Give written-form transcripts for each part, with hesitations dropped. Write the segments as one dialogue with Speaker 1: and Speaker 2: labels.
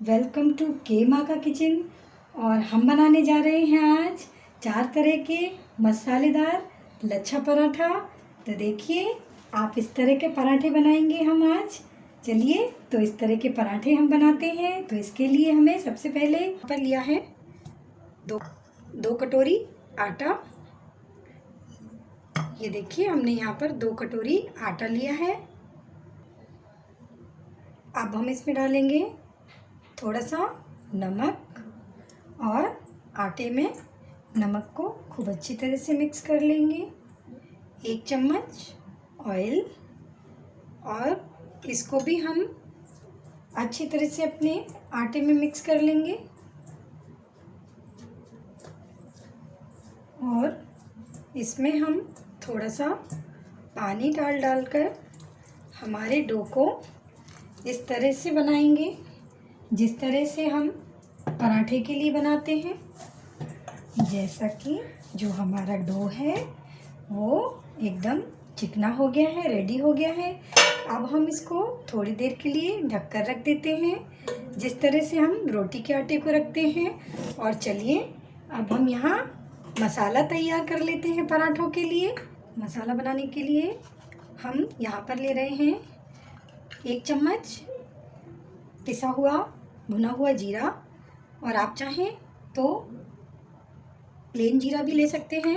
Speaker 1: Welcome to के माँ का किचन। और हम बनाने जा रहे हैं आज 4 तरह के मसालेदार लच्छा पराठा। तो देखिए, आप इस तरह के पराठे बनाएंगे हम आज। चलिए, तो इस तरह के पराठे हम बनाते हैं। तो इसके लिए हमें सबसे पहले यहाँ पर लिया है दो कटोरी आटा। ये देखिए, हमने यहाँ पर 2 कटोरी आटा लिया है। अब हम इसमें डालेंगे थोड़ा सा नमक और आटे में नमक को खूब अच्छी तरह से मिक्स कर लेंगे। 1 चम्मच ऑयल, और इसको भी हम अच्छी तरह से अपने आटे में मिक्स कर लेंगे। और इसमें हम थोड़ा सा पानी डालकर हमारे डो को इस तरह से बनाएंगे जिस तरह से हम पराठे के लिए बनाते हैं। जैसा कि जो हमारा डो है वो एकदम चिकना हो गया है, रेडी हो गया है। अब हम इसको थोड़ी देर के लिए ढककर रख देते हैं, जिस तरह से हम रोटी के आटे को रखते हैं। और चलिए, अब हम यहाँ मसाला तैयार कर लेते हैं पराठों के लिए। मसाला बनाने के लिए हम यहाँ पर ले रहे हैं 1 चम्मच पिसा हुआ भुना हुआ जीरा, और आप चाहें तो प्लेन जीरा भी ले सकते हैं।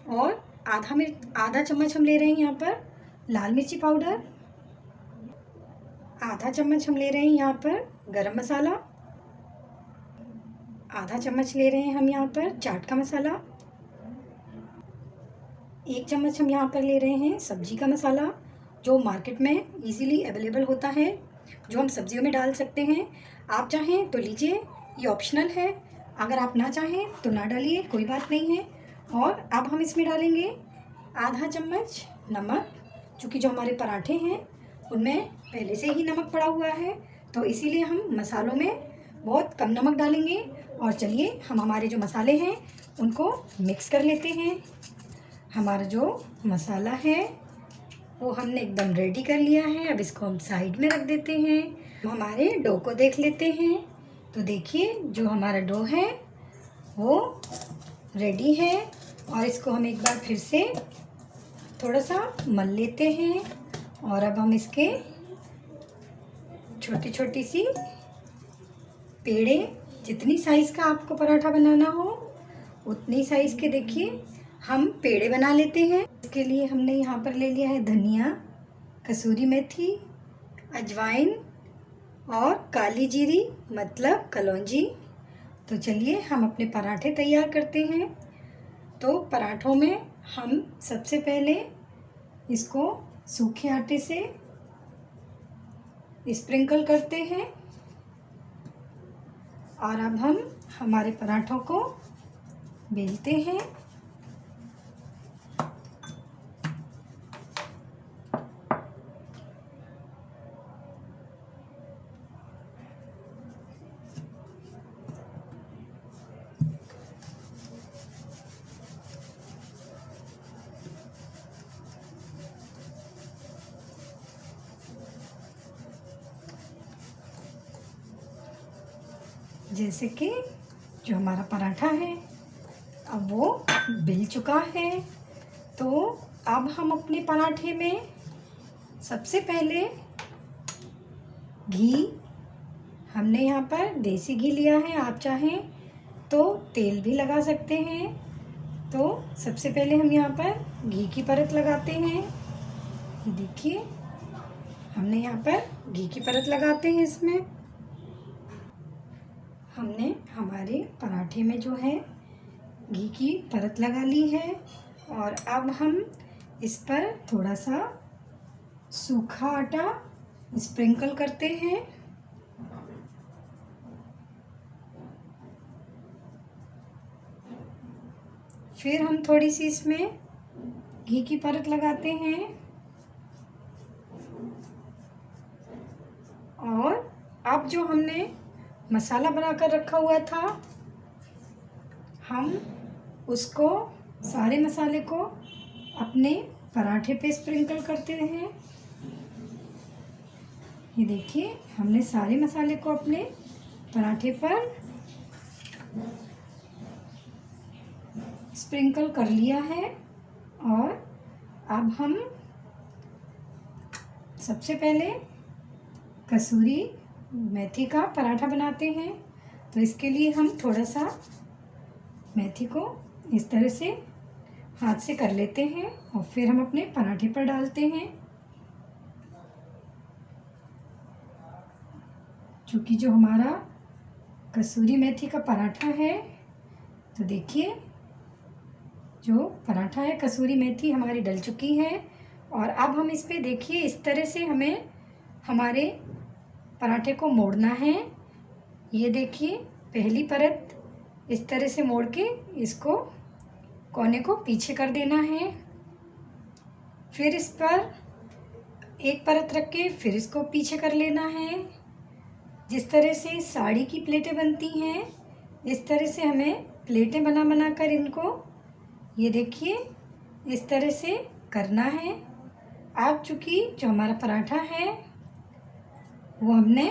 Speaker 1: और आधा चम्मच हम ले रहे हैं यहाँ पर लाल मिर्ची पाउडर। आधा चम्मच हम ले रहे हैं यहाँ पर गरम मसाला। आधा चम्मच ले रहे हैं हम यहाँ पर चाट का मसाला। 1 चम्मच हम यहाँ पर ले रहे हैं सब्जी का मसाला, जो मार्केट में इजीली अवेलेबल होता है, जो हम सब्जियों में डाल सकते हैं। आप चाहें तो लीजिए, ये ऑप्शनल है। अगर आप ना चाहें तो ना डालिए, कोई बात नहीं है। और अब हम इसमें डालेंगे आधा चम्मच नमक, क्योंकि जो हमारे पराठे हैं उनमें पहले से ही नमक पड़ा हुआ है, तो इसीलिए हम मसालों में बहुत कम नमक डालेंगे। और चलिए, हम हमारे जो मसाले हैं उनको मिक्स कर लेते हैं। हमारा जो मसाला है वो हमने एकदम रेडी कर लिया है। अब इसको हम साइड में रख देते हैं। हमारे डो को देख लेते हैं। तो देखिए, जो हमारा डो है वो रेडी है। और इसको हम एक बार फिर से थोड़ा सा मल लेते हैं। और अब हम इसके छोटी छोटी सी पेड़े, जितनी साइज़ का आपको पराठा बनाना हो उतनी साइज़ के देखिए हम पेड़े बना लेते हैं। इसके लिए हमने यहाँ पर ले लिया है धनिया, कसूरी मेथी, अजवाइन और काली जीरी मतलब कलौंजी। तो चलिए, हम अपने पराठे तैयार करते हैं। तो पराठों में हम सबसे पहले इसको सूखे आटे से स्प्रिंकल करते हैं। और अब हम हमारे पराठों को बेलते हैं। जैसे कि जो हमारा पराठा है अब वो बिल चुका है। तो अब हम अपने पराठे में सबसे पहले घी, हमने यहाँ पर देसी घी लिया है, आप चाहें तो तेल भी लगा सकते हैं। तो सबसे पहले हम यहाँ पर घी की परत लगाते हैं। देखिए, हमने यहाँ पर घी की परत लगाते हैं। इसमें हमने हमारे पराठे में जो है घी की परत लगा ली है। और अब हम इस पर थोड़ा सा सूखा आटा स्प्रिंकल करते हैं। फिर हम थोड़ी सी इसमें घी की परत लगाते हैं। और अब जो हमने मसाला बनाकर रखा हुआ था, हम उसको, सारे मसाले को अपने पराठे पे स्प्रिंकल करते हैं। ये देखिए, हमने सारे मसाले को अपने पराठे पर स्प्रिंकल कर लिया है। और अब हम सबसे पहले कसूरी मेथी का पराठा बनाते हैं। तो इसके लिए हम थोड़ा सा मेथी को इस तरह से हाथ से कर लेते हैं और फिर हम अपने पराठे पर डालते हैं। क्योंकि जो हमारा कसूरी मेथी का पराठा है, तो देखिए जो पराठा है कसूरी मेथी हमारी डल चुकी है। और अब हम इस पे देखिए इस तरह से हमें हमारे पराठे को मोड़ना है। ये देखिए पहली परत इस तरह से मोड़ के इसको कोने को पीछे कर देना है। फिर इस पर एक परत रख के फिर इसको पीछे कर लेना है। जिस तरह से साड़ी की प्लेटें बनती हैं, इस तरह से हमें प्लेटें बना कर इनको ये देखिए इस तरह से करना है। अब चूँकि जो हमारा पराठा है वो हमने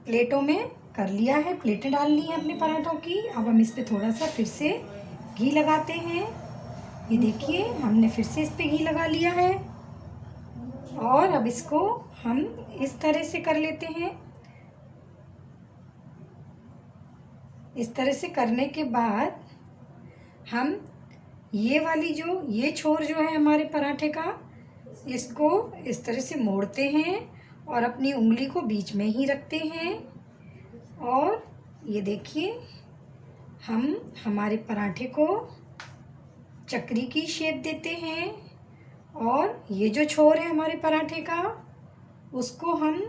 Speaker 1: प्लेटों में कर लिया है, प्लेटें डाल ली हैं अपने पराठों की। अब हम इस पे थोड़ा सा फिर से घी लगाते हैं। ये देखिए हमने फिर से इस पे घी लगा लिया है। और अब इसको हम इस तरह से कर लेते हैं। इस तरह से करने के बाद हम ये छोर जो है हमारे पराठे का, इसको इस तरह से मोड़ते हैं और अपनी उंगली को बीच में ही रखते हैं। और ये देखिए हम हमारे पराठे को चक्री की शेप देते हैं। और ये जो छोर है हमारे पराठे का, उसको हम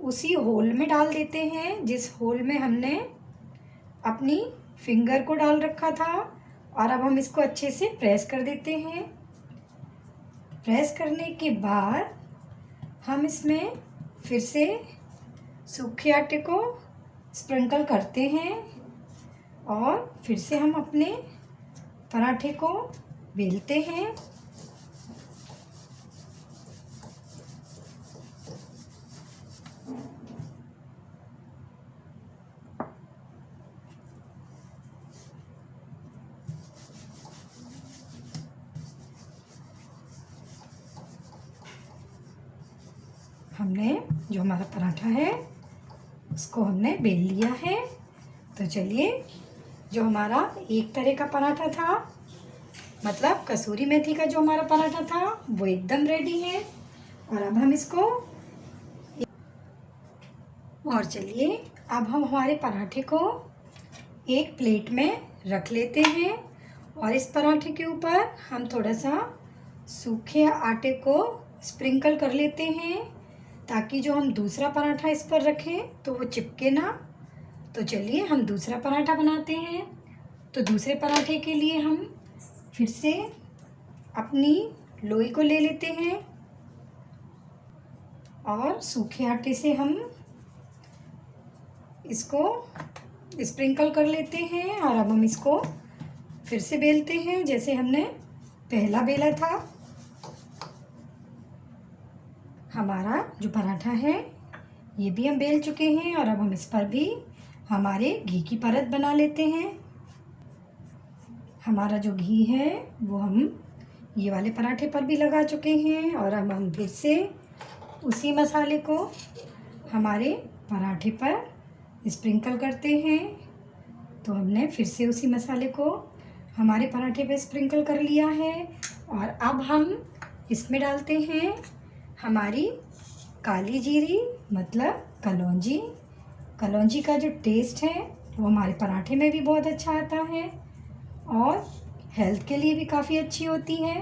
Speaker 1: उसी होल में डाल देते हैं जिस होल में हमने अपनी फिंगर को डाल रखा था। और अब हम इसको अच्छे से प्रेस कर देते हैं। प्रेस करने के बाद हम इसमें फिर से सूखे आटे को स्प्रिंकल करते हैं और फिर से हम अपने पराठे को बेलते हैं। हमने जो हमारा पराठा है उसको हमने बेल लिया है। तो चलिए जो हमारा एक तरह का पराठा था, मतलब कसूरी मेथी का जो हमारा पराठा था, वो एकदम रेडी है। और अब हम इसको चलिए अब हम हमारे पराठे को एक प्लेट में रख लेते हैं। और इस पराठे के ऊपर हम थोड़ा सा सूखे आटे को स्प्रिंकल कर लेते हैं ताकि जो हम दूसरा पराठा इस पर रखें तो वो चिपके ना। तो चलिए हम दूसरा पराठा बनाते हैं। तो दूसरे पराठे के लिए हम फिर से अपनी लोई को ले लेते हैं और सूखे आटे से हम इसको स्प्रिंकल कर लेते हैं। और अब हम इसको फिर से बेलते हैं जैसे हमने पहला बेला था। हमारा जो पराठा है ये भी हम बेल चुके हैं। और अब हम इस पर भी हमारे घी की परत बना लेते हैं। हमारा जो घी है वो हम ये वाले पराठे पर भी लगा चुके हैं। और अब हम फिर से उसी मसाले को हमारे पराठे पर स्प्रिंकल करते हैं। तो हमने फिर से उसी मसाले को हमारे पराठे पर स्प्रिंकल कर लिया है। और अब हम इसमें डालते हैं हमारी काली जीरी, मतलब कलौंजी। कलौंजी का जो टेस्ट है वो हमारे पराठे में भी बहुत अच्छा आता है और हेल्थ के लिए भी काफ़ी अच्छी होती है।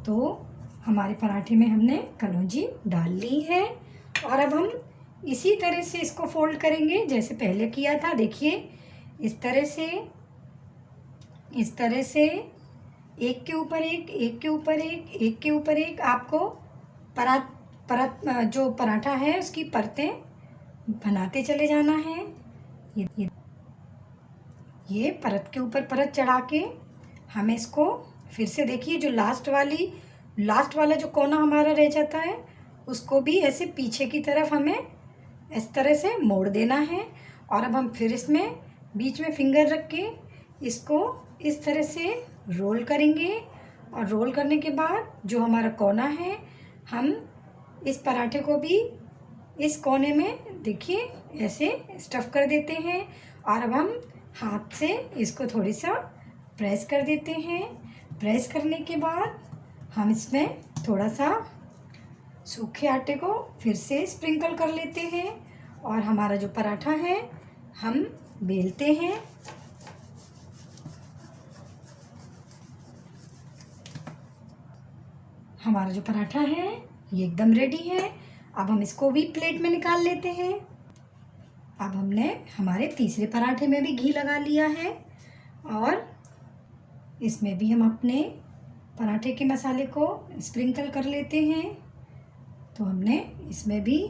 Speaker 1: तो हमारे पराठे में हमने कलौंजी डाल ली है। और अब हम इसी तरह से इसको फोल्ड करेंगे जैसे पहले किया था। देखिए इस तरह से एक के ऊपर एक, एक के ऊपर एक, एक के ऊपर एक आपको परत जो पराठा है उसकी परतें बनाते चले जाना है। ये परत के ऊपर परत चढ़ा के हमें इसको फिर से देखिए जो लास्ट वाला जो कोना हमारा रह जाता है उसको भी ऐसे पीछे की तरफ हमें इस तरह से मोड़ देना है। और अब हम फिर इसमें बीच में फिंगर रख के इसको इस तरह से रोल करेंगे। और रोल करने के बाद जो हमारा कोना है, हम इस पराठे को भी इस कोने में देखिए ऐसे स्टफ़ कर देते हैं। और अब हम हाथ से इसको थोड़ी सा प्रेस कर देते हैं। प्रेस करने के बाद हम इसमें थोड़ा सा सूखे आटे को फिर से स्प्रिंकल कर लेते हैं। और हमारा जो पराठा है हम बेलते हैं। हमारा जो पराठा है ये एकदम रेडी है। अब हम इसको भी प्लेट में निकाल लेते हैं। अब हमने हमारे तीसरे पराठे में भी घी लगा लिया है और इसमें भी हम अपने पराठे के मसाले को स्प्रिंकल कर लेते हैं। तो हमने इसमें भी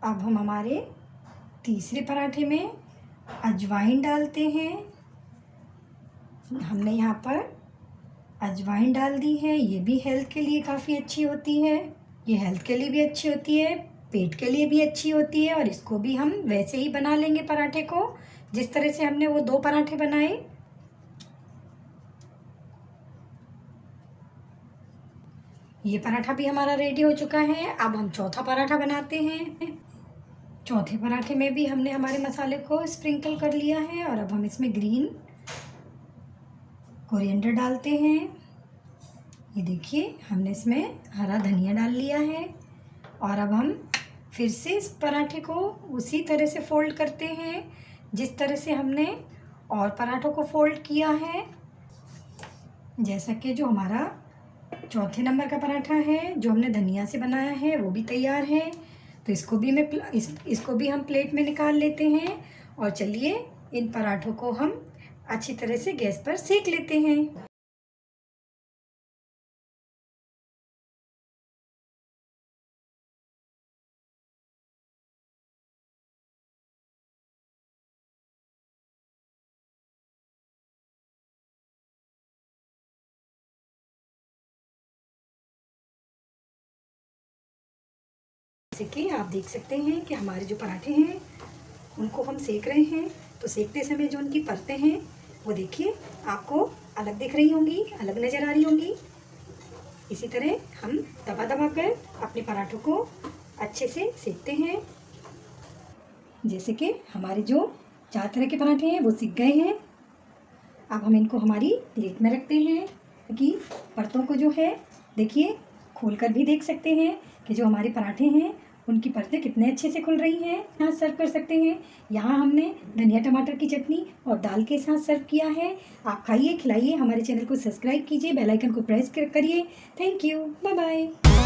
Speaker 1: अब हम हमारे तीसरे पराठे में अजवाइन डालते हैं। हमने यहाँ पर अजवाइन डाल दी है। ये भी हेल्थ के लिए काफ़ी अच्छी होती है। ये हेल्थ के लिए भी अच्छी होती है, पेट के लिए भी अच्छी होती है। और इसको भी हम वैसे ही बना लेंगे पराठे को जिस तरह से हमने वो 2 पराठे बनाए। ये पराठा भी हमारा रेडी हो चुका है। अब हम चौथा पराठा बनाते हैं। चौथे पराठे में भी हमने हमारे मसाले को स्प्रिंकल कर लिया है। और अब हम इसमें ग्रीन कोरिएंडर डालते हैं। ये देखिए हमने इसमें हरा धनिया डाल लिया है। और अब हम फिर से इस पराठे को उसी तरह से फोल्ड करते हैं जिस तरह से हमने और पराठों को फोल्ड किया है। जैसा कि जो हमारा चौथे नंबर का पराठा है जो हमने धनिया से बनाया है वो भी तैयार है। तो इसको भी हम प्लेट में निकाल लेते हैं। और चलिए इन पराठों को हम अच्छी तरह से गैस पर सेक लेते हैं। जैसे कि आप देख सकते हैं कि हमारे जो पराठे हैं उनको हम सेक रहे हैं। तो सेकते समय जो उनकी परतें हैं वो देखिए आपको अलग दिख रही होंगी, अलग नज़र आ रही होंगी। इसी तरह हम दबा दबा कर अपने पराठों को अच्छे से सेकते हैं। जैसे कि हमारे जो 4 तरह के पराठे हैं वो सिक गए हैं। अब हम इनको हमारी प्लेट में रखते हैं कि परतों को जो है देखिए खोल कर भी देख सकते हैं कि जो हमारे पराठे हैं उनकी परतें कितने अच्छे से खुल रही हैं। यहाँ सर्व कर सकते हैं। यहाँ हमने धनिया टमाटर की चटनी और दाल के साथ सर्व किया है। आप खाइए, खिलाइए, हमारे चैनल को सब्सक्राइब कीजिए, बेल आइकन को प्रेस करिए। Thank you, bye bye.